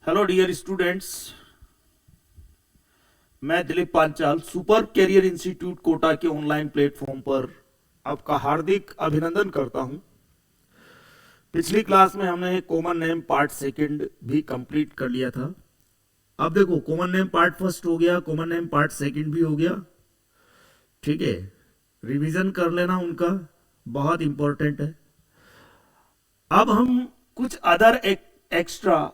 Hello dear students, मैं Dilip Panchal super career institute Kota के online platform पर आपका हार्दिक अभिनंदन करता हूं। पिछली क्लास में हमने कॉमन नेम पार्ट सेकंड भी कंप्लीट कर लिया था। अब देखो, कॉमन नेम पार्ट फर्स्ट हो गया, कॉमन नेम पार्ट सेकंड भी हो गया। ठीक है, रिवीजन कर लेना उनका, बहुत इंपॉर्टेंट है। अब हम कुछ अदर एक्स्ट्रा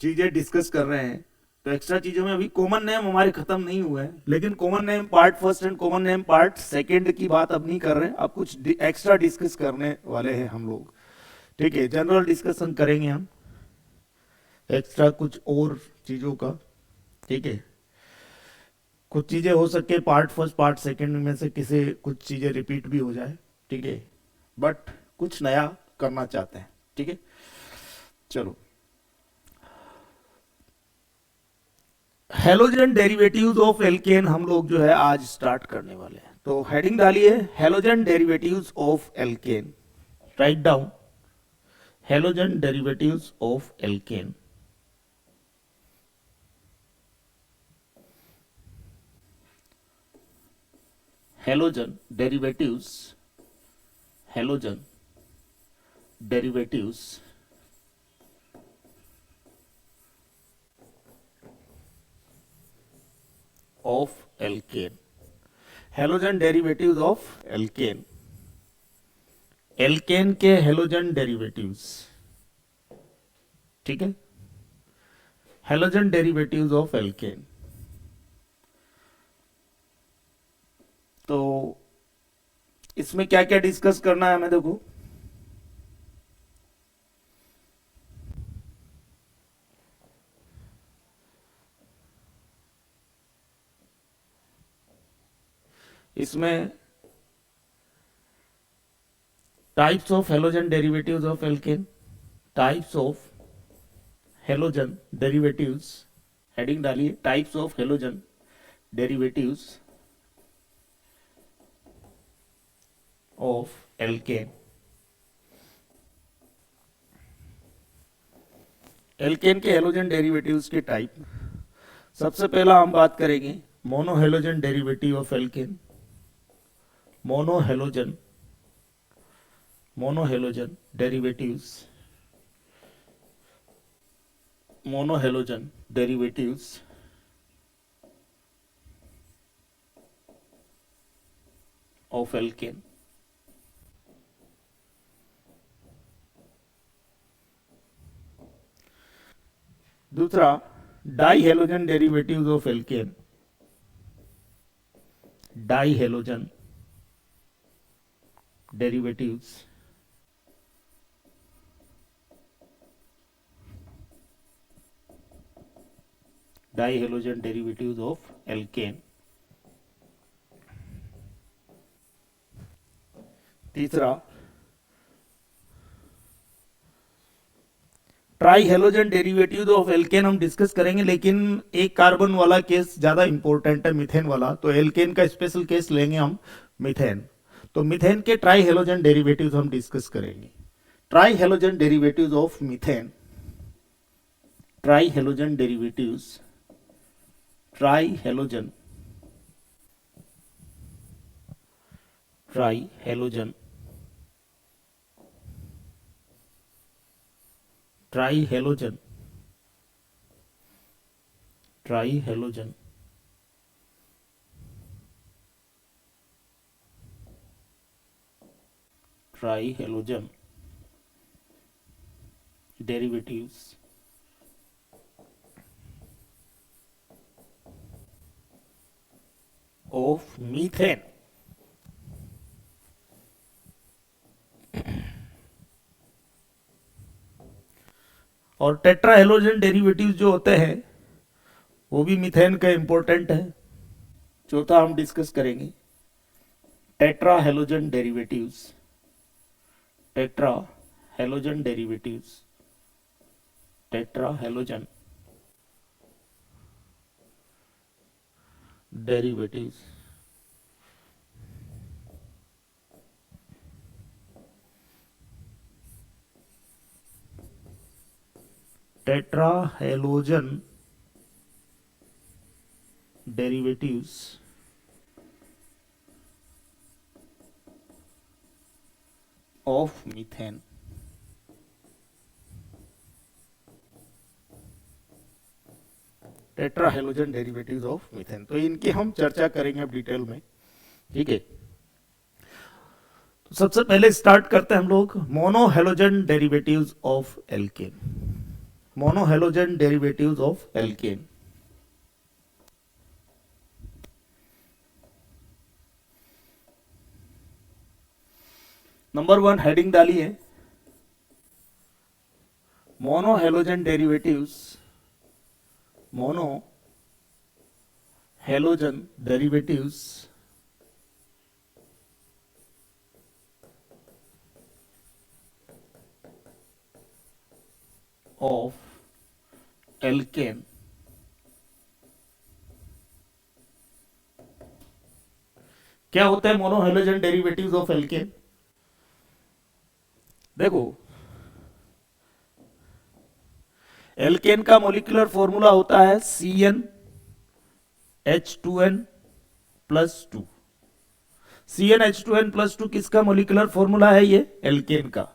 चीजें डिस्कस कर रहे हैं। तो एक्स्ट्रा चीजों में अभी कॉमन नेम हमारे खत्म नहीं हुए हैं, लेकिन common name part first and common name part second की बात अब नहीं कर रहे हैं। अब कुछ एक्स्ट्रा डिस्कस करने वाले हैं हम लोग। ठीक है, जनरल डिस्कशन करेंगे हम, एक्स्ट्रा कुछ और चीजों का। ठीक है, कुछ चीजें हो सके पार्ट फर्स्ट पार्ट सेकंड में से किसी कुछ चीजें रिपीट भी हो जाए। ठीक है, बट कुछ नया करना चाहते हैं। ठीक है, चलो। हेलोजन डेरिवेटिव्स ऑफ एल्केन हम लोग जो है आज स्टार्ट करने वाले हैं। तो हेडिंग डालिए, halogen derivatives of alkane. Right down, halogen derivatives of alkane. Halogen derivatives, halogen derivatives of alkane. Halogen derivatives of alkane, alkane के हेलोजन डेरिवेटिव्स। ठीक है, हेलोजन डेरिवेटिव्स ऑफ एल्केन। तो इसमें क्या क्या डिस्कस करना है हमें, देखो। इसमें types of halogen derivatives of alkane, types of halogen derivatives. Heading डालिए, types of halogen derivatives of alkane. Alkane के हेलोजन डेरिवेटिव्स के टाइप। सबसे पहला हम बात करेंगे monohalogen derivative of alkane. Monohalogen, monohalogen derivatives, monohalogen derivatives of alkane. दूसरा, dihalogen derivatives of alkane. Dihalogen derivatives dihalogen derivatives of alkane. तीसरा, tri halogen derivative of alkane हम डिस्कस करेंगे, लेकिन एक कार्बन वाला केस ज्यादा इंपॉर्टेंट है, मीथेन वाला। तो एल्केन का स्पेशल केस लेंगे हम, मीथेन। तो मीथेन के ट्राई हेलोजन डेरिवेटिव्स हम डिस्कस करेंगे। Try halogen derivatives of methane, try halogen derivatives, try halogen, try halogen, try halogen, try halogen, try halogen derivatives of methane। और टेट्रा हेलोजन डेरिवेटिव्स जो होते हैं वो भी मीथेन का इंपॉर्टेंट है। चौथा हम डिस्कस करेंगे tetra halogen derivatives, tetra halogen derivatives, tetra halogen derivatives tetra halogen derivatives of methane. Tetra halogen derivatives of methane, तो इनकी हम चर्चा करेंगे अब डिटेल में, ठीक है। तो सबसे पहले स्टार्ट करते हैं हम लोग mono halogen derivatives of alkene. Mono halogen derivatives of alkene. Number 1 heading डाली है mono halogen derivatives, mono halogen derivatives of alkene. क्या होता है mono halogen derivatives of alkene? देखो, एल्केन का मॉलिक्यूलर फॉर्मूला होता है CnH2n प्लस 2। CnH2n प्लस 2 किसका मॉलिक्यूलर फॉर्मूला है? ये एल्केन का।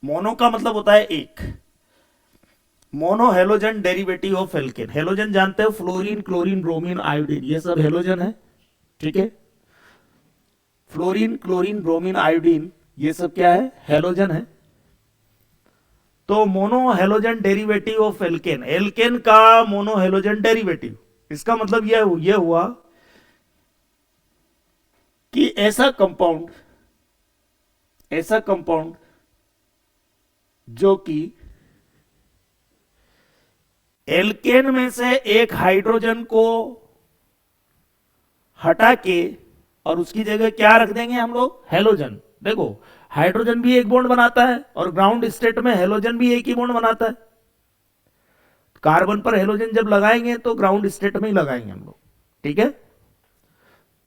मोनो का मतलब होता है एक। Mono halogen derivative of alkane. Halogen जानते हो, फ्लोरीन, क्लोरीन, ब्रोमीन, आयोडीन, ये सब हेलोजन है, ठीक है। फ्लोरीन, क्लोरीन, ब्रोमीन, आयोडीन, ये सब क्या है? हेलोजन है। तो mono halogen derivative of alkane, alkane का मोनो हेलोजन डेरिवेटिव, इसका मतलब यह हुआ कि ऐसा कंपाउंड जो कि एल्केन में से एक हाइड्रोजन को हटा के और उसकी जगह क्या रख देंगे हम लोग? हेलोजन। देखो, हाइड्रोजन भी एक बॉन्ड बनाता है और ग्राउंड स्टेट में हेलोजन भी एक ही बॉन्ड बनाता है। कार्बन पर हेलोजन जब लगाएंगे तो ग्राउंड स्टेट में ही लगाएंगे हम लोग, ठीक है।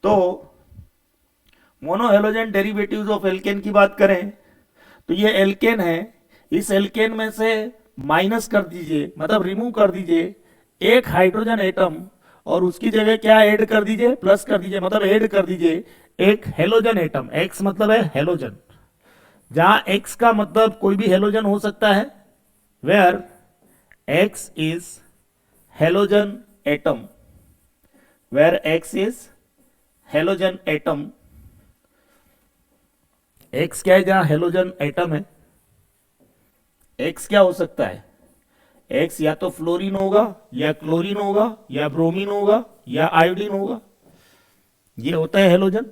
तो mono halogen derivatives of alkene की बात करें तो ये एल्केन है, इस एल्केन में से माइनस कर दीजिए, मतलब रिमूव कर दीजिए एक हाइड्रोजन एटम और उसकी जगह क्या ऐड कर दीजिए? प्लस कर दीजिए, मतलब ऐड कर दीजिए एक हेलोजन एटम। एक्स मतलब है हेलोजन, जहां एक्स का मतलब कोई भी हेलोजन हो सकता है, where X is halogen atom, where X is halogen atom. X क्या है? जहां हेलोजन एटम है। एक्स क्या हो सकता है? एक्स या तो फ्लोरीन होगा, या क्लोरीन होगा, या ब्रोमीन होगा, या आयोडीन होगा, ये होता है हेलोजन।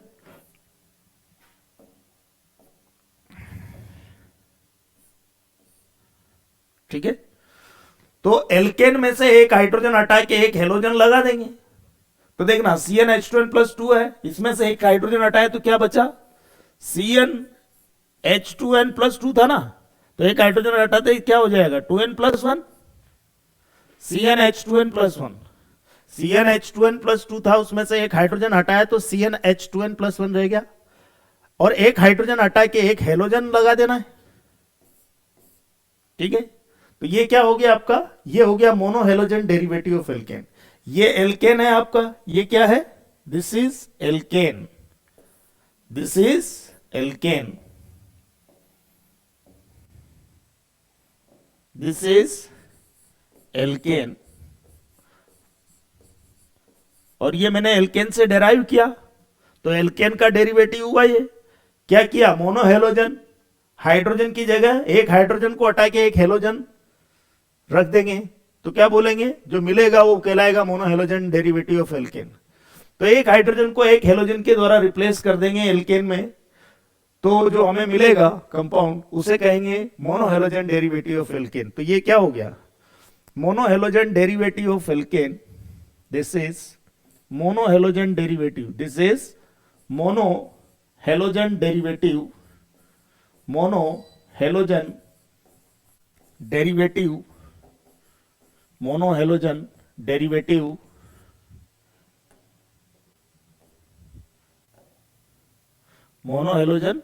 ठीक है, तो एल्केन में से एक हाइड्रोजन हटा के एक हेलोजन लगा देंगे। तो देखना CnH2n प्लस 2 है, इसमें से एक हाइड्रोजन हटाए तो क्या बचा? CnH2n प्लस 2 था ना, तो एक हाइड्रोजन हटाते ही क्या हो जाएगा? 2n plus 1, CnH2n plus 1। CnH2n plus 2 था, उसमें से एक हाइड्रोजन हटाया तो CnH2n प्लस 1 रह गया, और एक हाइड्रोजन हटा के एक हेलोजन लगा देना है, ठीक है। तो ये क्या हो गया आपका? ये हो गया mono halogen derivative of alkane. ये एल्केन है आपका, ये क्या है? This is alkane, this is alkane, this is alkane. और ये मैंने एल्केन से डेराइव किया, तो एल्केन का डेरिवेटिव हुआ ये। क्या किया? मोनो हेलोजन, हाइड्रोजन की जगह एक हाइड्रोजन को हटा के एक हेलोजन रख देंगे, तो क्या बोलेंगे? जो मिलेगा वो कहलाएगा mono halogen derivative of alkene. तो एक हाइड्रोजन को एक हेलोजन के द्वारा रिप्लेस कर देंगे एल्केन में, तो जो हमें मिलेगा कंपाउंड उसे कहेंगे mono halogen derivative of alkene. तो ये क्या हो गया? Mono halogen derivative of alkene, this is mono halogen derivative, this is mono halogen derivative, mono halogen derivative, mono halogen derivative, mono halogen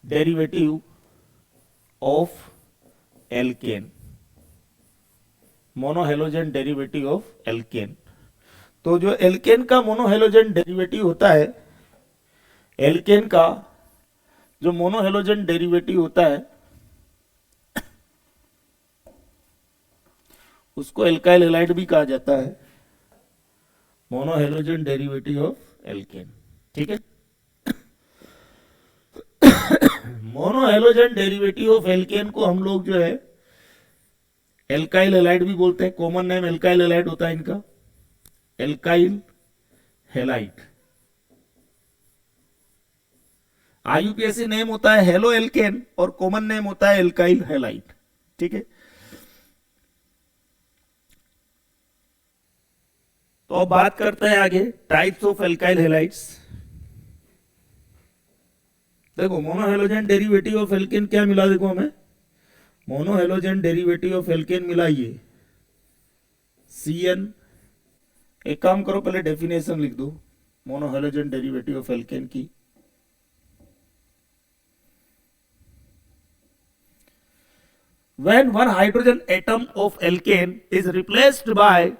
derivative of alkane, monohalogen derivative of alkene. तो जो alkene का monohalogen derivative होता है, alkene का जो monohalogen derivative होता है उसको एल्काइल हैलाइड भी कहा जाता है, मोनोहेलोजन डेरिवेटिव ऑफ एल्केन। ठीक है, मोनोहेलोजन डेरिवेटिव ऑफ एल्केन को हम लोग जो है एल्काइल हैलाइड भी बोलते हैं। कॉमन नेम एल्काइल हैलाइड होता है इनका, एल्काइल हैलाइड। आईयूपीएसी नेम होता है हेलो एल्केन और कॉमन नेम होता है एल्काइल हैलाइड। ठीक है, तो अब बात करते हैं आगे टाइप्स ऑफ एल्काइल हैलाइड्स। देखो मोनोहेलोजन डेरिवेटिव ऑफ एल्केन क्या मिला, देखो हमें मोनोहेलोजन डेरिवेटिव ऑफ एल्केन मिला ये CN। एक काम करो पहले डेफिनेशन लिख दो मोनोहेलोजन डेरिवेटिव ऑफ एल्केन की। When one hydrogen atom of alkane is replaced by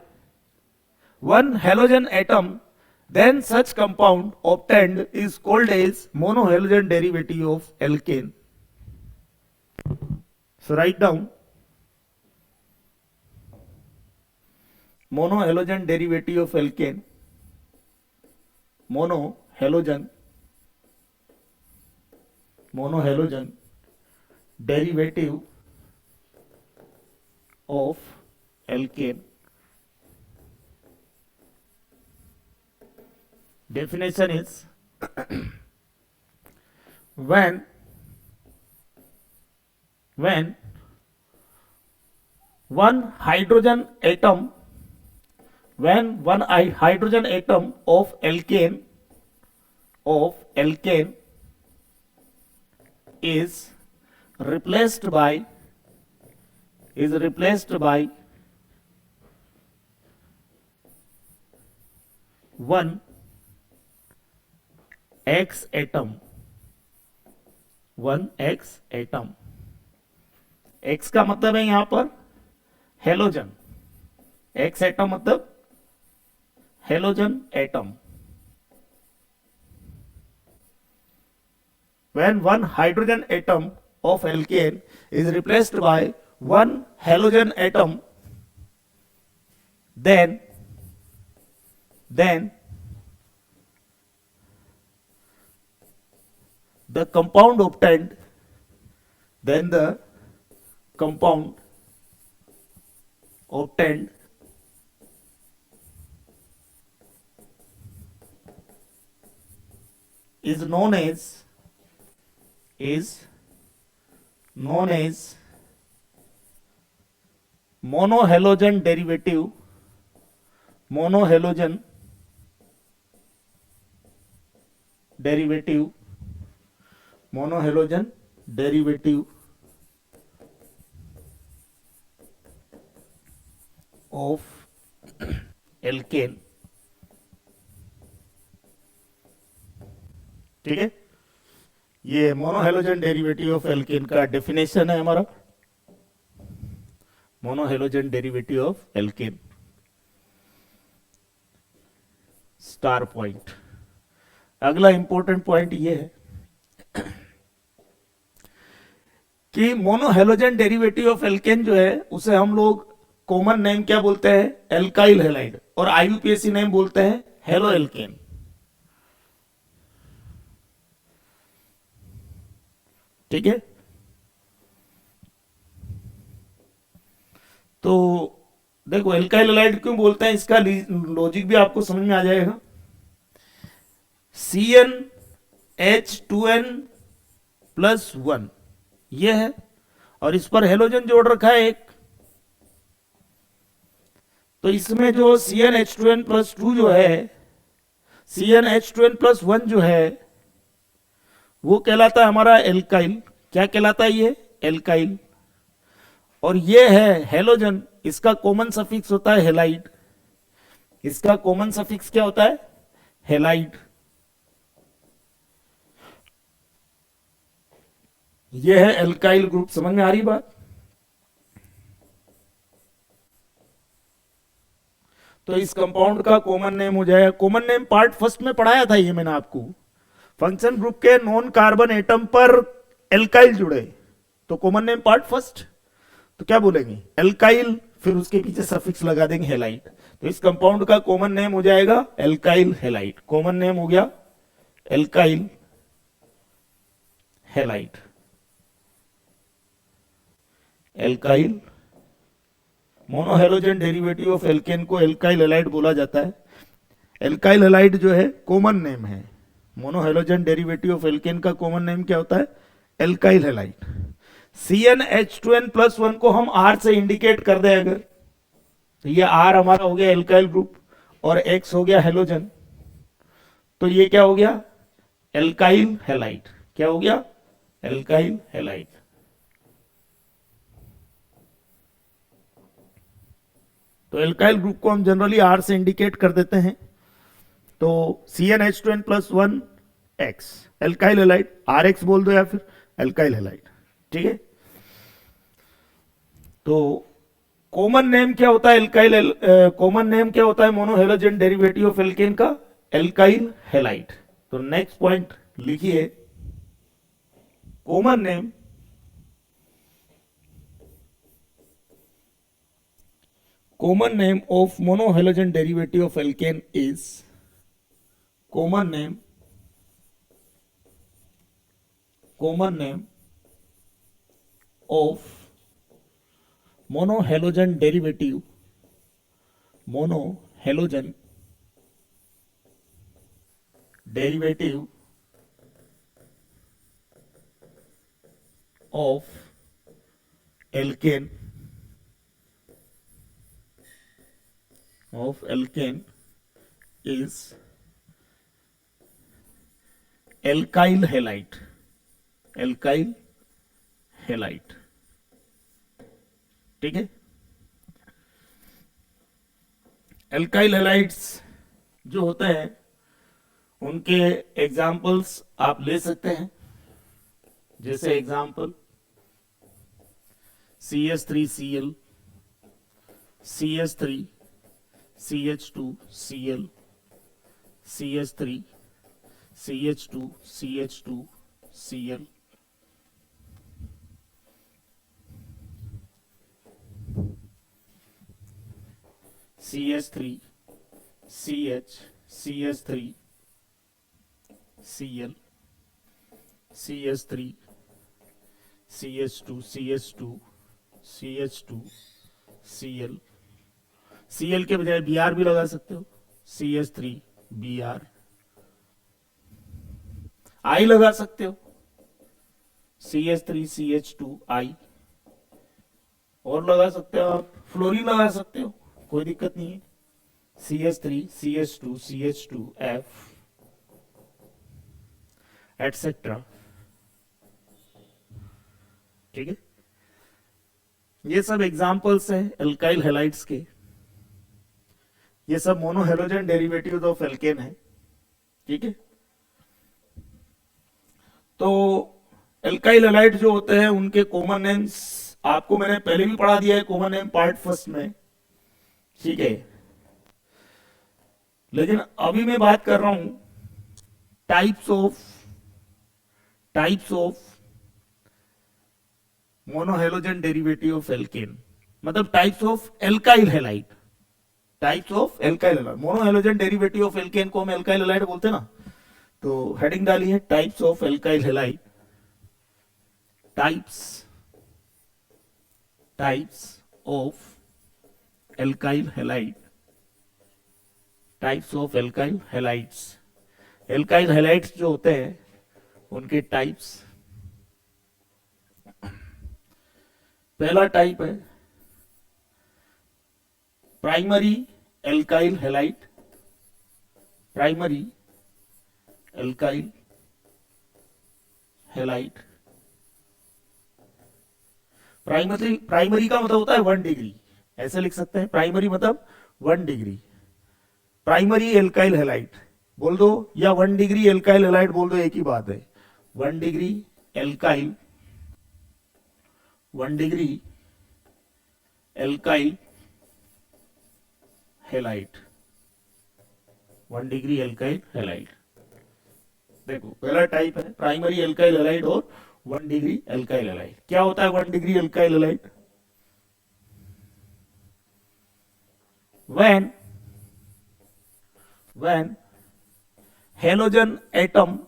one halogen atom, then such compound obtained is called as monohalogen derivative of alkane. So write down monohalogen derivative of alkane, monohalogen derivative of alkane. Definition is when one hydrogen atom of alkane is replaced by one X atom, X का मतलब है यहां पर halogen, X atom मतलब halogen atom. When one hydrogen atom of alkane is replaced by one halogen atom, then the compound obtained is known as monohalogen derivative of alkane। ठीक है, ये monohalogen derivative of alkene का definition है हमारा, monohalogen derivative of alkene. Star point, अगला important point ये है कि मोनोहेलोजन डेरिवेटिव ऑफ एल्केन जो है उसे हम लोग कॉमन नेम क्या बोलते हैं, एल्काइल हैलाइड, और आईयूपीएसी नेम बोलते हैं हेलो एल्केन। ठीक है, तो देखो एल्काइल हैलाइड क्यों बोलते हैं, इसका लॉजिक भी आपको समझ में आ जाएगा। CnH2n+1 ये है और इस पर हेलोजन जोड़ रखा है एक, तो इसमें जो CnH2n+2 जो है, CnH2n+1 जो है वो कहलाता है हमारा एल्काइल। क्या कहलाता है ये, एल्काइल। और ये है हेलोजन, इसका कॉमन सफिक्स होता है हेलाइड, इसका कॉमन सफिक्स क्या होता है, हेलाइड। ये है एल्काइल ग्रुप, समझ में आ रही बात? तो इस कंपाउंड का कॉमन नेम हो जाएगा, कॉमन नेम पार्ट फर्स्ट में पढ़ाया था ये मैंने आपको, फंक्शन ग्रुप के नॉन कार्बन एटम पर एल्काइल जुड़े तो कॉमन नेम पार्ट फर्स्ट, तो क्या बोलेंगे एल्काइल, फिर उसके पीछे सफिक्स लगा देंगे हेलाइट। तो इस कंपाउंड का कॉमन नेम हो जाएगा एल्काइल हेलाइट, कॉमन नेम हो गया alkyl halide, alkyl monohalogen derivative of alkane को एल्काइल हेलाइड बोला जाता है। एल्काइल हेलाइड जो है कॉमन नेम है, मोनोहेलोजन डेरिवेटिव ऑफ एल्केन का कॉमन नेम क्या होता है एल्काइल हेलाइड। CnH2n+1 को हम R से इंडिकेट कर दें अगर, तो ये R हमारा हो गया एल्काइल ग्रुप और X हो गया हेलोजन, तो ये क्या हो गया एल्काइल हेलाइड, क्या हो गया एल्काइल हेलाइड। तो एल्काइल ग्रुप को हम जनरली R से इंडिकेट कर देते हैं, तो CnH2n+1 X alkyl halide, RX बोल दो या फिर एल्काइल हेलाइड, ठीक है। तो कॉमन नेम क्या होता है एल्काइल, कॉमन नेम क्या होता है मोनोहेलोजन डेरिवेटिव ऑफ एल्केन का एल्काइल हेलाइड। तो नेक्स्ट पॉइंट लिखिए, common name common name of monohalogen derivative of alkane is common name of monohalogen derivative of alkane is alkyl halide, ठीक है। Alkyl halides जो होते हैं उनके एग्जाम्पल्स आप ले सकते हैं, जैसे example CH3Cl, CH3 CH2Cl, CH3 CH2Cl, CH3 CH3 Cl, CH3 CH2 Cl, Cl के बजाय Br भी लगा सकते हो, CH3Br, I लगा सकते हो CH3CH2I, और लगा सकते हो आप फ्लोरीन लगा सकते हो, कोई दिक्कत नहीं है, CH3CH2CH2F एटसेट्रा, ठीक है। ये सब एग्जांपल्स हैं एल्काइल हैलाइड्स के, ये सब मोनोहेलोजन डेरिवेटिव्स ऑफ एल्केन है, ठीक है। तो एल्काइल हैलाइड जो होते हैं उनके कॉमन नेम्स आपको मैंने पहले भी पढ़ा दिया है, कॉमन नेम पार्ट फर्स्ट में, ठीक है। लेकिन अभी मैं बात कर रहा हूं types of monohalogen derivative of alkane, मतलब types of alkyl halide, monohalogen derivative of alkane को हम एल्काइल हैलाइड बोलते हैं ना। तो हेडिंग डाली है types of alkyl halide, types of alkyl halide, types of alkyl halides. Alkyl halides जो होते हैं उनके टाइप्स, पहला टाइप है primary alkyl halide, primary alkyl halide. Primary का मतलब होता है 1 डिग्री, ऐसे लिख सकते हैं, प्राइमरी मतलब 1 डिग्री, प्राइमरी एल्काइल हैलाइड बोल दो या 1 डिग्री एल्काइल हैलाइड बोल दो, एक ही बात है। 1 degree alkyl 1 degree alkyl halide, 1 degree alkyl halide. देखो पहला टाइप है प्राइमरी एल्काइल हैलाइड और 1 डिग्री एल्काइल हैलाइड। क्या होता है 1 degree alkyl halide? when halogen atom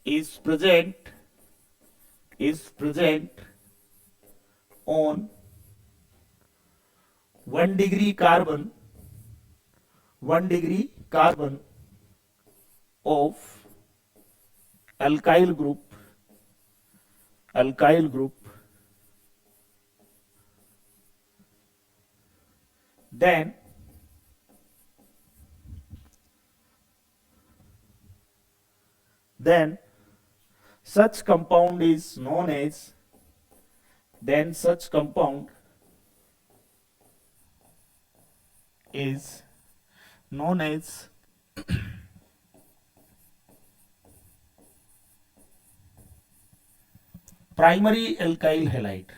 is present on 1 degree carbon of alkyl group, then such compound is known as primary alkyl halide,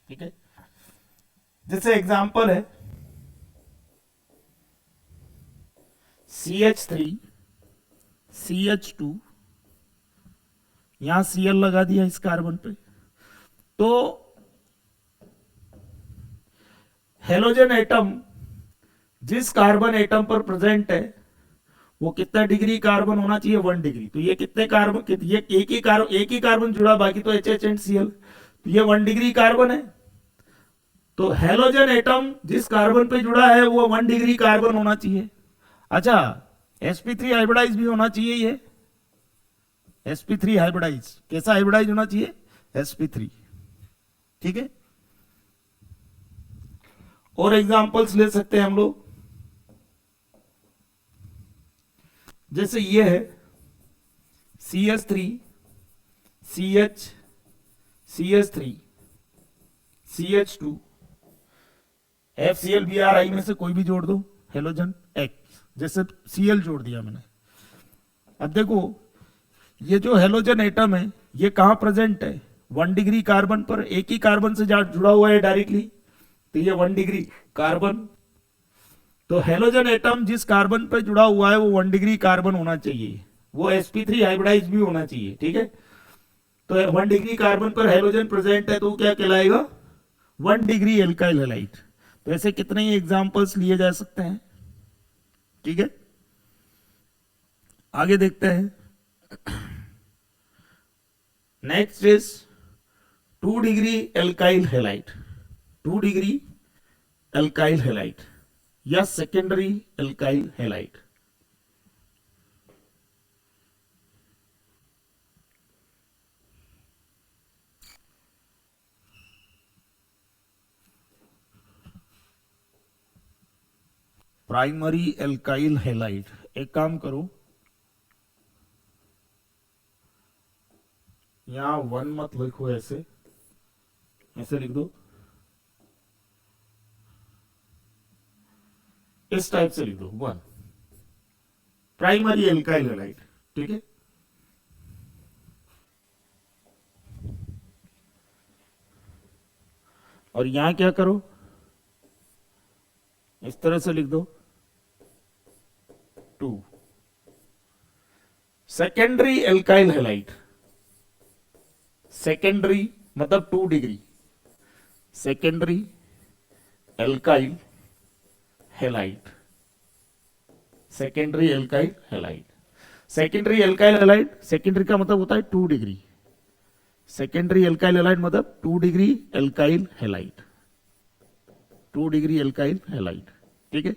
ठीक है। जैसे एग्जांपल है CH3 CH2, यहां Cl लगा दिया इस कार्बन पे, तो हेलोजन एटम जिस कार्बन एटम पर प्रेजेंट है वो कितना डिग्री कार्बन होना चाहिए? 1 डिग्री। तो ये कितने कार्बन, ये एक ही कार्बन जुड़ा, बाकी तो HH एंड Cl, तो ये 1 डिग्री कार्बन है। तो हेलोजन एटम जिस कार्बन पे जुड़ा है वो 1 डिग्री कार्बन होना चाहिए। अच्छा, sp3 हाइब्रिडाइज भी होना चाहिए। ये sp3 हाइब्रिडाइज कैसा हाइब्रिडाइज होना चाहिए? sp3, ठीक है। और एग्जांपल्स ले सकते हैं हम लोग, जैसे ये है CH3 CH CH3 CH2 FCl Bri में से कोई भी जोड़ दो हेलोजन X, जैसे Cl जोड़ दिया मैंने। अब देखो ये जो हेलोजन एटम है ये कहां प्रेजेंट है? 1 डिग्री कार्बन पर, एक ही कार्बन से जुड़ा हुआ है डायरेक्टली, तो ये 1 डिग्री कार्बन। तो हेलोजन एटम जिस कार्बन पे जुड़ा हुआ है वो 1 डिग्री कार्बन होना चाहिए, वो sp3 हाइब्रिडाइज भी होना चाहिए, ठीक है। तो 1 डिग्री कार्बन पर हेलोजन प्रेजेंट है तो क्या कहलाएगा? 1 डिग्री एल्काइल हैलाइड। तो ऐसे कितने ही एग्जांपल्स लिए जा सकते हैं, ठीक है। आगे देखते हैं। Next is 2 degree alkyl halide, 2 degree alkyl halide या secondary alkyl halide. Primary alkyl halide, एक काम करो यहां 1 मत लिखो, ऐसे लिख दो, इस टाइप से लिख दो 1 प्राइमरी एल्काइल हैलाइड, ठीक है। और यहां क्या करो, इस तरह से लिख दो 2 सेकेंडरी एल्काइल हैलाइड। सेकेंडरी मतलब 2 degree, secondary alkyl halide, secondary alkyl halide. Secondary alkyl halide, secondary का मतलब होता है 2 डिग्री, सेकेंडरी एल्काइल हैलाइड मतलब 2 degree alkyl halide, 2 degree alkyl halide, ठीक है।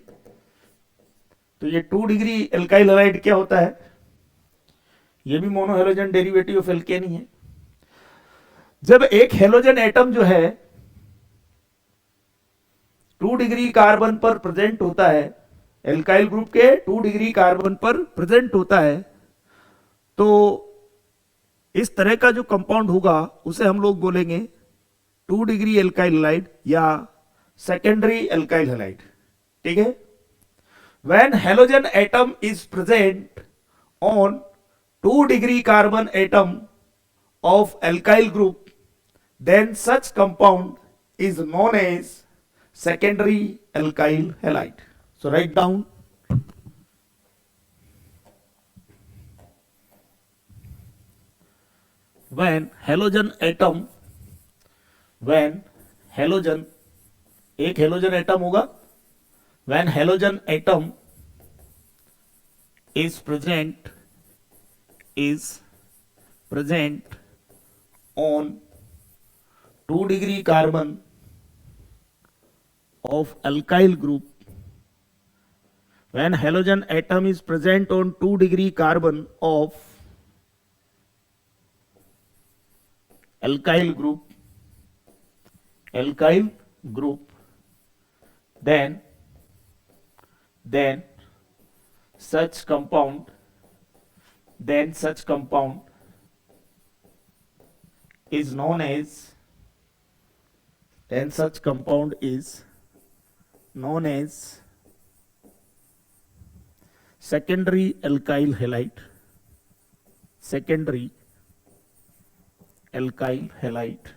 तो ये 2 डिग्री एल्काइल हैलाइड क्या होता है? ये भी मोनोहेलोजन डेरिवेटिव ऑफ एल्केन ही है। जब एक हेलोजन एटम जो है 2 डिग्री कार्बन पर प्रेजेंट होता है, एल्काइल ग्रुप के 2 डिग्री कार्बन पर प्रेजेंट होता है, तो इस तरह का जो कंपाउंड होगा उसे हम लोग बोलेंगे 2 डिग्री एल्काइल हैलाइड या सेकेंडरी एल्काइल हैलाइड, ठीक है। When halogen atom is present on 2 degree carbon atom of alkyl group, then such compound is known as secondary alkyl halide. So write down when halogen atom, when halogen, एक halogen atom होगा, when halogen atom is present on 2 degree carbon of alkyl group, when halogen atom is present on 2 degree carbon of alkyl group, then such compound is known as, then such compound is known as secondary alkyl halide, secondary alkyl halide,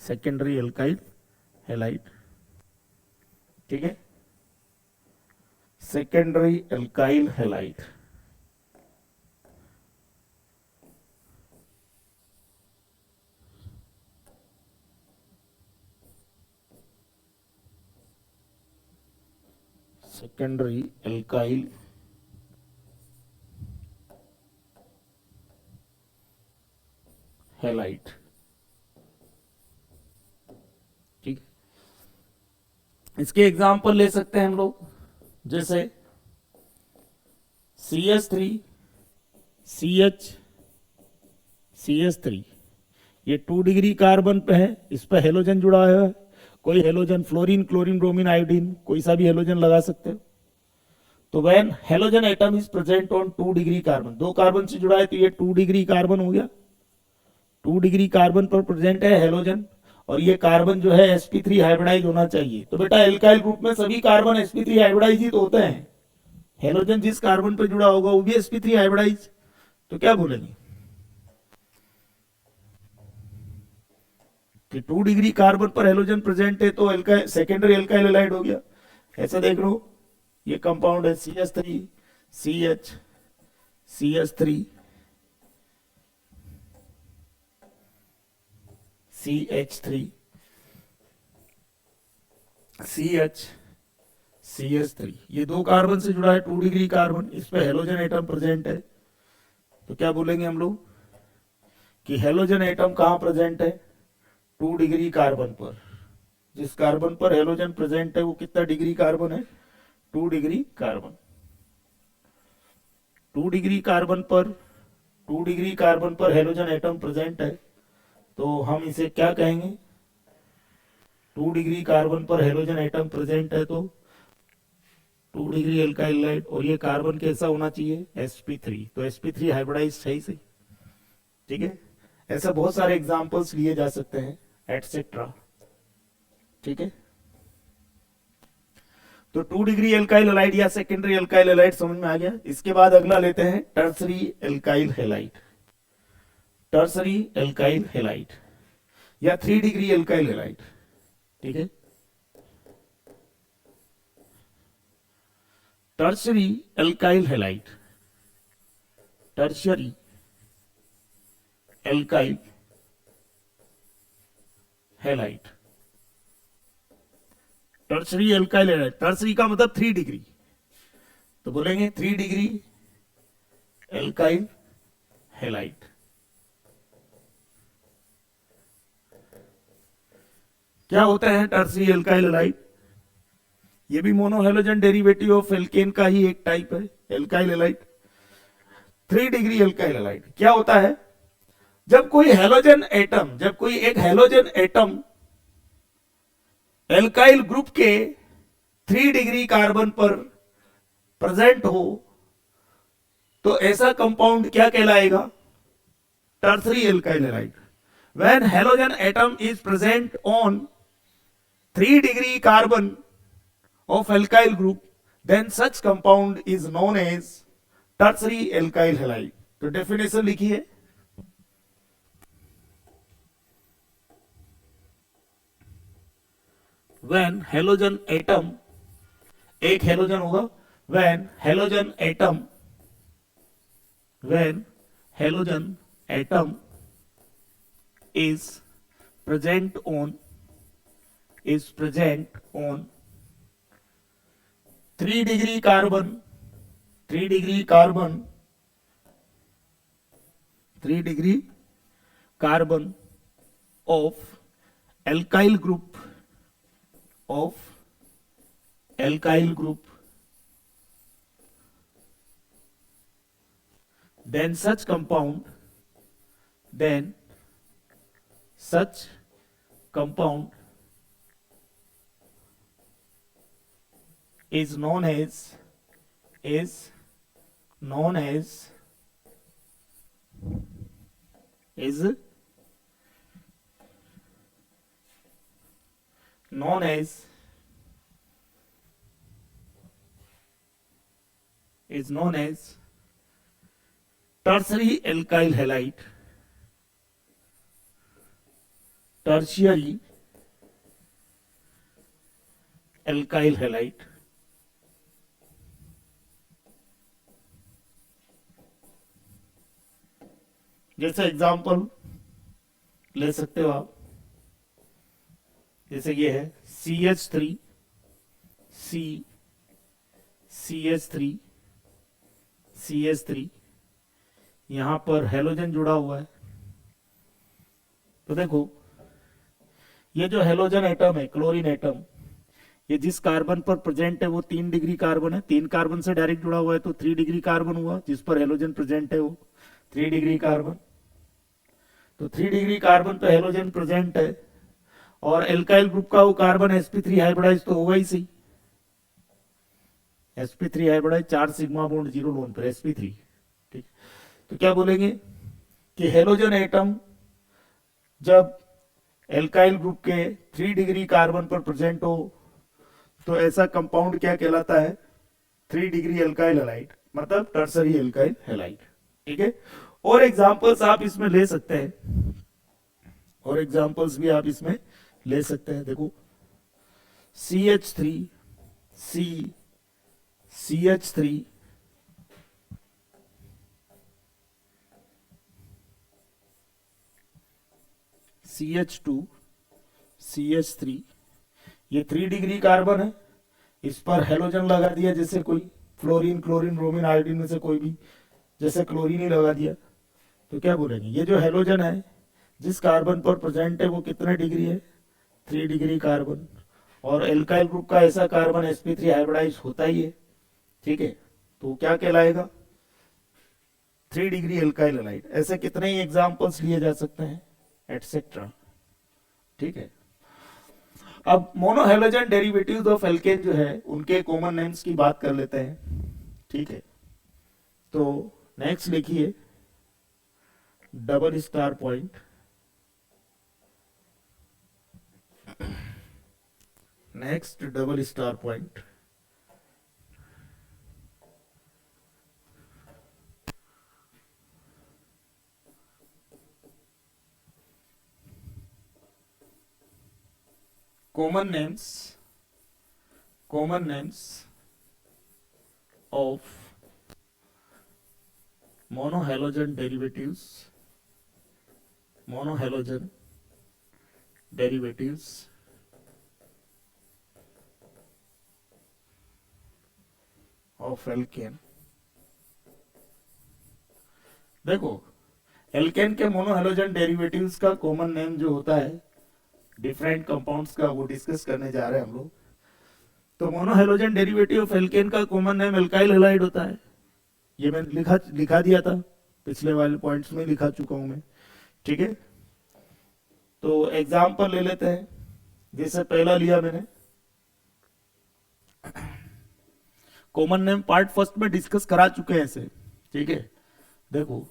secondary alkyl halide, ठीक है, secondary alkyl halide. secondary alkyl halide, ठीक। इसके example ले सकते हैं हम लोग, जैसे CH3 CH3, ये 2 डिग्री कार्बन पे है, इस पे हेलोजन जुड़ा हुआ है, कोई halogen fluorine, chlorine, bromine, iodine, कोई सा भी हेलोजन लगा सकते हो। तो when halogen atom is present on 2 degree carbon, 2 carbon से जुड़ा है तो ये 2 डिग्री कार्बन हो गया, 2 डिग्री कार्बन पर प्रेजेंट है हेलोजन, और ये कार्बन जो है sp3 हाइब्रिडाइज होना चाहिए। तो बेटा एल्काइल ग्रुप में सभी कार्बन sp3 हाइब्रिडाइज ही तो होते हैं, हेलोजन जिस कार्बन पर जुड़ा होगा वो भी sp3 हाइब्रिडाइज, तो क्या बोलेंगे कि 2 डिग्री कार्बन पर हेलोजन प्रेजेंट है तो एल्काइल, सेकेंडरी एल्काइल हैलाइड हो गया। ऐसा देख लो, ये कंपाउंड है CH3 CH3 CH3 CH3, ये 2 कार्बन से जुड़ा है, 2 डिग्री कार्बन, इस पे हेलोजन एटम प्रेजेंट है। तो क्या बोलेंगे हम लोग कि हेलोजन एटम कहां प्रेजेंट है, 2 डिग्री कार्बन पर। जिस कार्बन पर हेलोजन प्रेजेंट है वो कितना डिग्री कार्बन है, 2 डिग्री कार्बन। 2 डिग्री कार्बन पर हेलोजन एटम प्रेजेंट है, तो हम इसे क्या कहेंगे, 2 डिग्री कार्बन पर हेलोजन एटम प्रेजेंट है तो 2 डिग्री एल्काइल हैलाइड, और ये कार्बन कैसा होना चाहिए, sp3, तो sp3 हाइब्रिडाइज सही से, ठीक है। ऐसा बहुत सारे एग्जांपल्स लिए जा सकते हैं एटसेट्रा, ठीक है। तो 2 डिग्री एल्काइल हैलाइड या सेकेंडरी एल्काइल हैलाइड समझ में आ गया। इसके बाद अगला लेते हैं tertiary alkyl halide, tertiary alkyl halide या 3 डिग्री एल्काइल हैलाइड, ठीक है। Tertiary alkyl halide, tertiary alkyl halide, tertiary alkyl halide, tertiary का मतलब 3 डिग्री, तो बोलेंगे 3 डिग्री एल्काइल हैलाइड। क्या होता है टर्सरी एल्काइल हैलाइड, ये भी मोनोहेलोजन डेरिवेटिव ऑफ एल्केन का ही एक टाइप है, alkyl halide. 3 degree alkyl halide क्या होता है, जब कोई एक हेलोजन एटम एल्काइल ग्रुप के 3 डिग्री कार्बन पर प्रेजेंट हो तो ऐसा कंपाउंड क्या कहलाएगा, tertiary alkyl halide. When halogen atom is present on 3 degree carbon of alkyl group, then such compound is known as tertiary alkyl halide. तो definition लिखिए. When halogen atom, एक halogen होगा, when halogen atom is present on 3 degree carbon of alkyl group then such compound is known as tertiary alkyl halide. Tertiary alkyl halide. जैसे example ले सकते हो आप, जैसे ये है CH3 CH3 यहां पर हेलोजन जुड़ा हुआ है. तो देखो ये जो हेलोजन एटम है, क्लोरीन एटम, ये जिस कार्बन पर प्रेजेंट है वो 3 डिग्री कार्बन है. 3 कार्बन से डायरेक्ट जुड़ा हुआ है तो 3 डिग्री कार्बन हुआ. जिस पर हेलोजन प्रेजेंट है वो 3 डिग्री कार्बन. तो 3 डिग्री कार्बन पे हेलोजन प्रेजेंट है और एल्काइल ग्रुप का वो कार्बन sp3 हाइब्रिडाइज तो होगा ही सही. sp3 hybridise 4 sigma bond 0 loan पर sp3. ठीक, तो क्या बोलेंगे कि हेलोजन एटम जब एल्काइल ग्रुप के 3 डिग्री कार्बन पर प्रेजेंट हो तो ऐसा कंपाउंड क्या कहलाता है? 3 डिग्री एल्काइल हैलाइड, मतलब टर्सरी एल्काइल हैलाइड. ठीक है. और एग्जांपल्स आप इसमें ले सकते हैं, देखो CH3 CH2 CH3 ये 3 डिग्री कार्बन है. इस पर हेलोजन लगा दिया, जैसे कोई फ्लोरीन, क्लोरीन, ब्रोमीन, आयोडीन में से कोई भी, जैसे क्लोरीन ही लगा दिया. तो क्या बोलेंगे? ये जो हेलोजन है जिस कार्बन पर प्रेजेंट है वो कितने डिग्री है? 3 डिग्री कार्बन. और एल्काइल ग्रुप का ऐसा कार्बन sp3 हाइब्रिडाइज होता ही है. ठीक है. तो क्या कहलाएगा? 3 डिग्री एल्काइल हैलाइड. ऐसे कितने ही एग्जांपल्स लिए जा सकते हैं, एटसेट्रा. ठीक है. अब मोनोहेलोजन डेरिवेटिव्स ऑफ एल्केन जो है उनके कॉमन नेम्स की बात कर लेते हैं. ठीक है. तो नेक्स्ट लिखिए double star point. Next double star point. common names of monohalogen derivatives of alkane. देखो एल्केन के मोनोहेलोजन डेरिवेटिव्स का कॉमन नेम जो होता है डिफरेंट कंपाउंड्स का, वो डिस्कस करने जा रहे हैं हम लोग. तो मोनोहेलोजन डेरिवेटिव ऑफ एल्केन का कॉमन नेम एल्काइल हैलाइड होता है. ये मैंने लिखा दिया था, पिछले वाले पॉइंट्स में लिखा चुका हूं मैं. ठीक है. तो एग्जांपल ले लेते हैं. जैसे पहला लिया मैंने, कॉमन नेम पार्ट फर्स्ट में डिस्कस करा चुके हैं इसे. ठीक है. देखो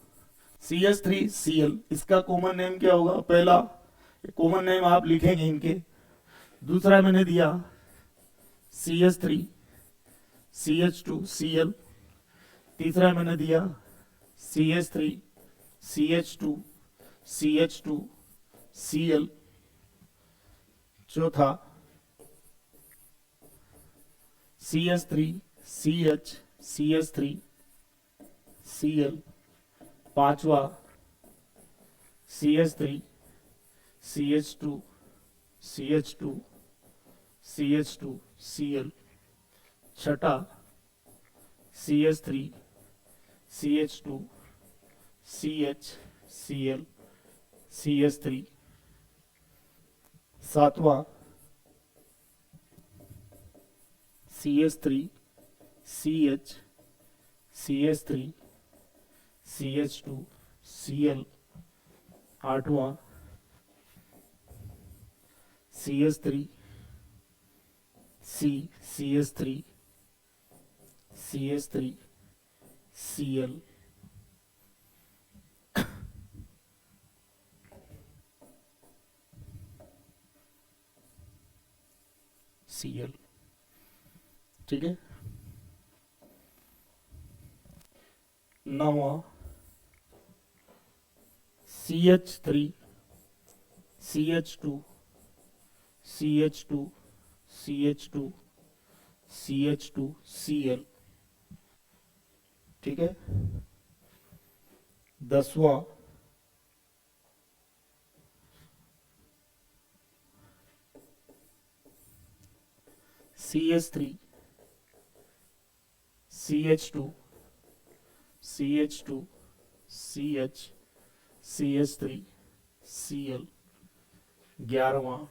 CH3Cl, इसका कॉमन नेम क्या होगा? पहला कॉमन नेम आप लिखेंगे इनके। दूसरा मैंने दिया CH3CH2Cl। तीसरा मैंने दिया CH3CH2CH2Cl। चौथा CH3CH CH3Cl। पांचवा CH3CH2CH2CH2Cl। छठा CH3CH2CHCl। सातवां CH3CH CH3CH2Cl। आठवां CH3CH3CH3Cl। Cl। ठीक है। नौवां CH3CH2CH2CH2CH2Cl। ठीक है। 10वां CH3CH2CH2CH3CH3Cl। 11वां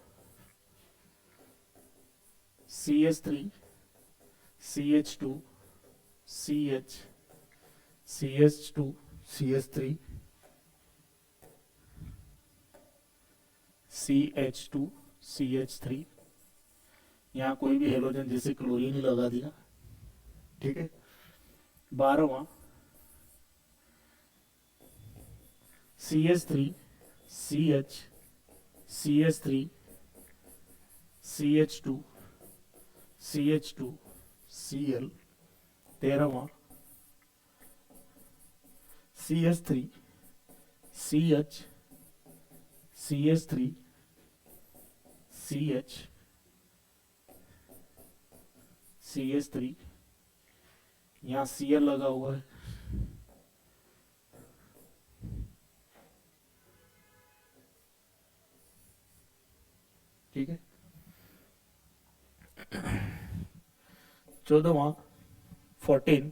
CH3CH2CH3CH2CH3। यहाँ कोई भी हेलोजन जैसे क्लोरीन ही लगा दिया। ठीक है। 12वां CH3CH2CH3CH2CH2Cl। 13वां CH3CH CH3CH3 यहाँ Cl लगा हुआ है। ठीक है। 14वां 14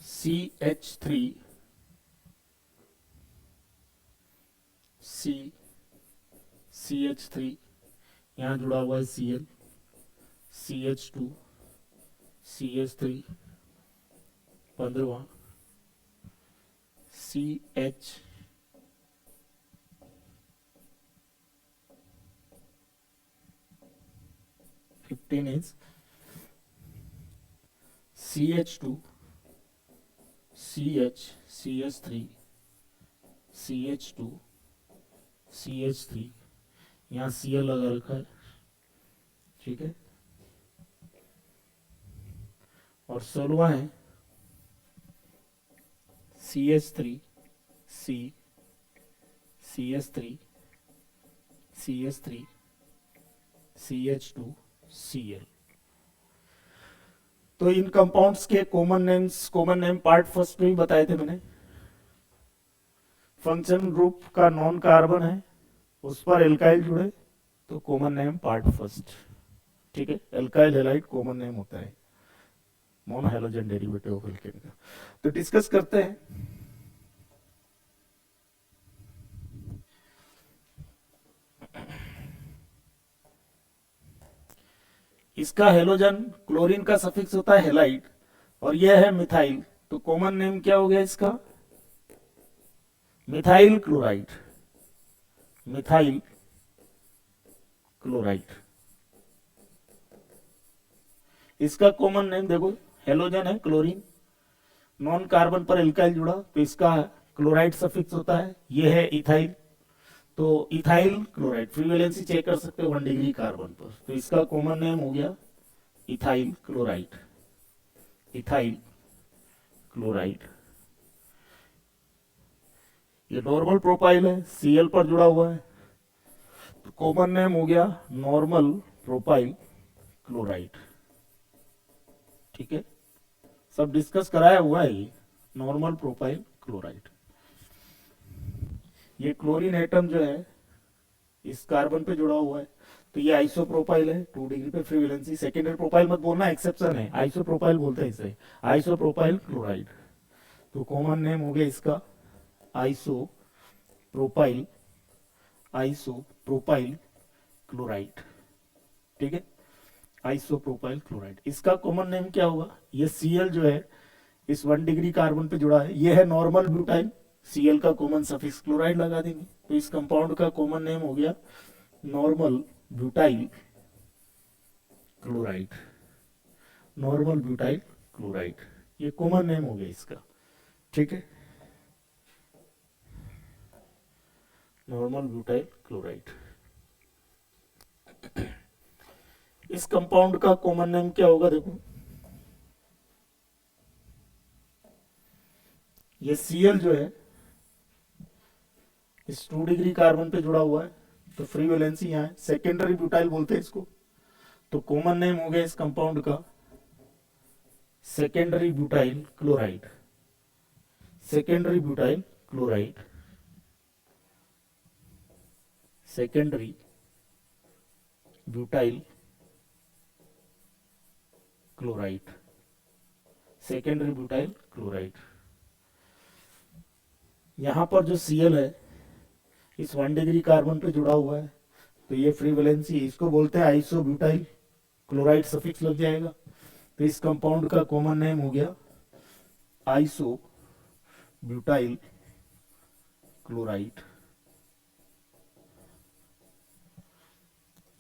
CH3CH3 यहाँ जुड़ा हुआ है Cl। CH2CH3। 15वां CH 15 is CH2 CH CH3 CH2 CH3 यहाँ Cl लगा रखा है। ठीक है। और 16वां है CH3 C CH3 CH3 CH2 Cl। तो इन कंपाउंड्स के कॉमन नेम पार्ट फर्स्ट में ही बताए थे मैंने। फंक्शन ग्रुप का नॉन कार्बन है, उस पर एल्काइल जुड़े तो कॉमन नेम पार्ट फर्स्ट। ठीक है। एल्काइल हैलाइड कॉमन नेम होता है mono halogen derivative of alkene का। तो डिस्कस करते हैं। इसका हेलोजन क्लोरीन का सफिक्स होता है हेलाइड और यह है मिथाइल, तो कॉमन नेम क्या हो गया इसका? Methyl chloride. Methyl chloride. इसका कॉमन नेम देखो, हेलोजन है क्लोरीन, नॉन कार्बन पर एल्काइल जुड़ा तो इसका क्लोराइड सफिक्स होता है। ये है इथाइल, तो ethyl chloride, free valency check कर सकते हो 1 डिग्री कार्बन पर, तो इसका कॉमन नेम हो गया इथाइल क्लोराइड, इथाइल क्लोराइड। ये नॉर्मल प्रोपाइल है, Cl पर जुड़ा हुआ है, तो कॉमन नेम हो गया नॉर्मल प्रोपाइल क्लोराइड। ठीक है, सब डिस्कस कराया हुआ है ये नॉर्मल प्रोपाइल क्लोराइड। ये क्लोरीन एटम जो है इस कार्बन पे जुड़ा हुआ है, तो ये आइसोप्रोपाइल है, 2 डिग्री पे फ्री वैलेंसी। सेकेंडरी प्रोपाइल मत बोलना, एक्सेप्शन है, आइसोप्रोपाइल बोलते हैं इसे, आइसोप्रोपाइल क्लोराइड। तो कॉमन नेम हो गया इसका आइसोप्रोपाइल, आइसोप्रोपाइल क्लोराइड। ठीक है, आइसोप्रोपाइल क्लोराइड। इसका कॉमन नेम क्या होगा, ये Cl जो है इस 1 डिग्री कार्बन पे जुड़ा है, ये है नॉर्मल ब्यूटाइल, Cl का कॉमन सफिक्स क्लोराइड लगा देंगे, तो इस कंपाउंड का कॉमन नेम हो गया normal butyl chloride, normal butyl chloride. ये कॉमन नेम हो गया इसका। ठीक है, नॉर्मल ब्यूटाइल क्लोराइड। इस कंपाउंड का कॉमन नेम क्या होगा, देखो ये Cl जो है इस 2 डिग्री कार्बन पे जुड़ा हुआ है, तो फ्री वैलेंसी यहाँ है, सेकेंडरी ब्यूटाइल बोलते हैं इसको, तो कॉमन नेम हो गया इस कंपाउंड का secondary butyl chloride, secondary butyl chloride, secondary butyl chloride, secondary butyl chloride. यहां पर जो Cl है इस 1 डिग्री कार्बन पे जुड़ा हुआ है, तो ये फ्री वैलेंसी, इसको बोलते हैं आइसोब्यूटाइल, क्लोराइड सफिक्स लग जाएगा, तो इस कंपाउंड का कॉमन नेम हो गया आइसोब्यूटाइल क्लोराइड।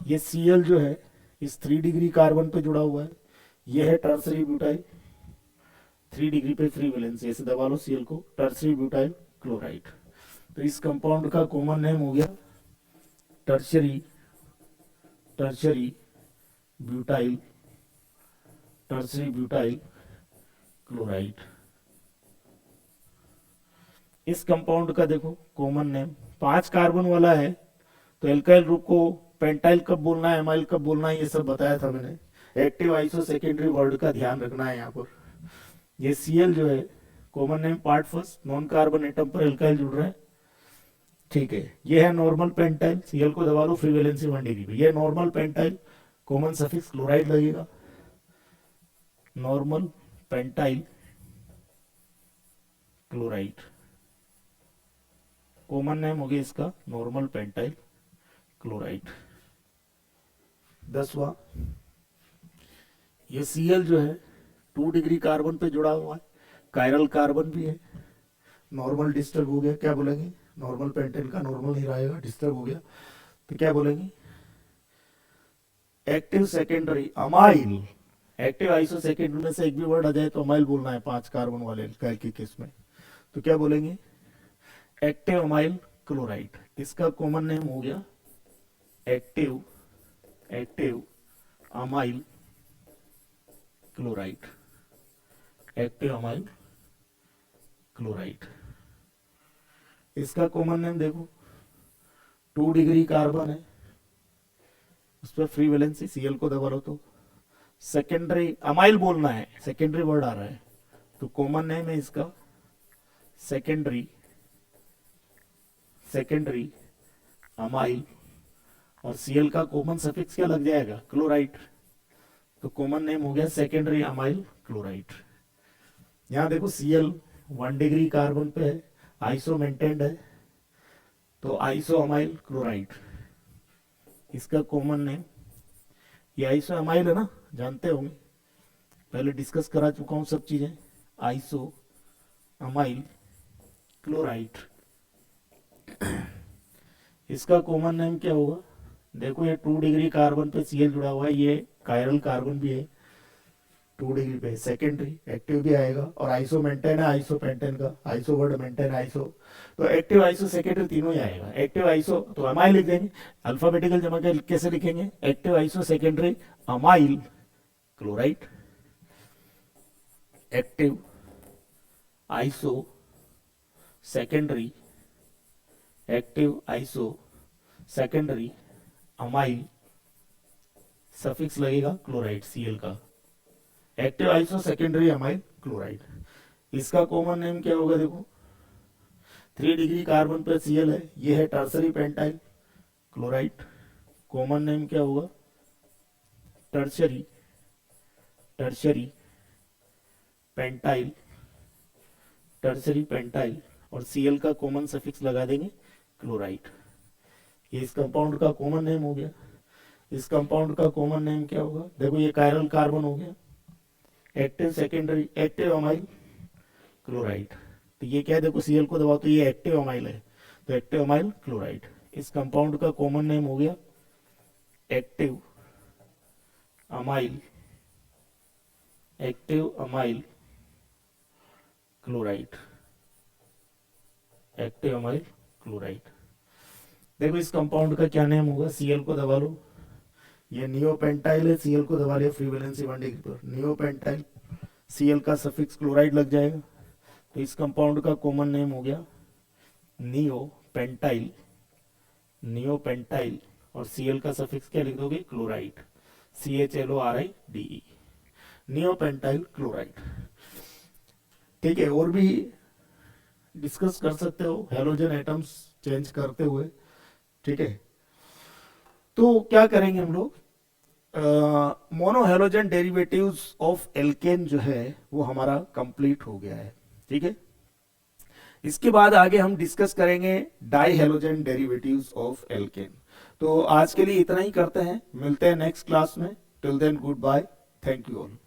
ये Cl जो है इस 3 डिग्री कार्बन पे जुड़ा हुआ है, ये है टर्सरी ब्यूटाइल, 3 डिग्री पे फ्री वैलेंसी, ऐसे दबा लो Cl को, टर्सरी ब्यूटाइल क्लोराइड। तो इस कंपाउंड का कॉमन नेम हो गया tertiary, tertiary butyl, tertiary butyl chloride. इस कंपाउंड का देखो कॉमन नेम, 5 कार्बन वाला है, तो एल्काइल ग्रुप को पेंटाइल कब बोलना है, एमाइल कब बोलना है, ये सब बताया था मैंने। एक्टिव आइसो सेकेंडरी वर्ड का ध्यान रखना है यहाँ पर। ये Cl जो है common name part first, non carbon atom पर एल्काइल जुड़ रहा है। ठीक है, ये है नॉर्मल पेंटाइल, Cl को दबा लो, फ्री वैलेंसी 1 डिग्री पे, ये normal pentyl, common suffix chloride लगेगा, normal pentyl chloride, common name हो गया इसका नॉर्मल पेंटाइल क्लोराइड। 10वां, ये Cl जो है 2 डिग्री कार्बन पे जुड़ा हुआ है, कायरल कार्बन भी है, नॉर्मल डिस्टर्ब हो गया, क्या बोलेंगे, नॉर्मल पेंटाइल का नॉर्मल ही रहेगा, डिस्टर्ब हो गया तो क्या बोलेंगे, active secondary amyl. Active iso secondary में से एक भी वर्ड आ जाए तो अमाइल बोलना है 5 कार्बन वाले एल्काइल के केस में, तो क्या बोलेंगे, एक्टिव अमाइल क्लोराइड। इसका कॉमन नेम हो गया active, active amyl chloride, active amyl chloride. इसका कॉमन नेम देखो, 2 डिग्री कार्बन है, उस पर फ्री वैलेंसी, Cl को दबा लो तो सेकेंडरी अमाइल बोलना है, सेकेंडरी वर्ड आ रहा है, तो कॉमन नेम है इसका सेकेंडरी, सेकेंडरी अमाइल, और Cl का कॉमन सफिक्स क्या लग जाएगा, क्लोराइड, तो कॉमन नेम हो गया सेकेंडरी अमाइल क्लोराइड। यहां देखो Cl 1 डिग्री कार्बन पे है, आइसो मेंटेन्ड है, तो आइसो अमाइल क्लोराइड। इसका कॉमन नेम, ये आइसो अमाइल है ना, जानते होंगे, पहले डिस्कस करा चुका हूं सब चीजें, आइसो अमाइल क्लोराइड। इसका कॉमन नेम क्या होगा, देखो ये 2 डिग्री कार्बन पे Cl जुड़ा हुआ है, ये कायरल कार्बन भी है, 2 डिग्री पे सेकेंडरी एक्टिव भी आएगा, और आइसो मेंटेन है आइसो पेंटेन का, आइसो वर्ड मेंटेन आइसो, तो एक्टिव आइसो सेकेंडरी तीनों ही आएगा। एक्टिव आइसो तो अमाइल लिख देंगे, अल्फाबेटिकल जमा के कैसे लिखेंगे, active iso secondary amyl chloride, active iso secondary, active iso secondary amyl, suffix लगेगा क्लोराइड Cl का, active iso secondary amyl chloride. इसका कॉमन नेम क्या होगा, देखो 3 डिग्री कार्बन पर Cl है, ये है tertiary pentyl chloride, common name क्या होगा, टर्सरी पेंटाइल, टर्सरी पेंटाइल, और Cl का कॉमन सफिक्स लगा देंगे क्लोराइड। ये इस कंपाउंड का कॉमन नेम हो गया। इस कंपाउंड का कॉमन नेम क्या होगा, देखो ये कायरल कार्बन हो गया, active secondary active amyl chloride, तो ये क्या है, देखो Cl को दबाओ तो ये एक्टिव अमाइल है, तो एक्टिव अमाइल क्लोराइड। इस कंपाउंड का कॉमन नेम हो गया active amyl chloride, active amyl chloride. देखो इस कंपाउंड का क्या नेम होगा, Cl को दबा लो, ये नियोपेंटाइल है, Cl को दबा लिया फ्री वैलेंसी 1 डिग्री पर, नियोपेंटाइल, Cl का सफिक्स क्लोराइड लग जाएगा, तो इस कंपाउंड का कॉमन नेम हो गया नियोपेंटाइल, और Cl का सफिक्स क्या लिख दोगे, क्लोराइड, CHLORIDE, नियोपेंटाइल क्लोराइड। ठीक है, और भी डिस्कस कर सकते हो हेलोजन एटम्स चेंज करते हुए। ठीक है, तो क्या करेंगे हम लोग, मोनोहेलोजन डेरिवेटिव्स ऑफ एल्केन जो है वो हमारा कंप्लीट हो गया है। ठीक है, इसके बाद आगे हम डिस्कस करेंगे die halogen derivatives of alkene. तो आज के लिए इतना ही करते हैं, मिलते हैं नेक्स्ट क्लास में। Till then good bye, thank you all.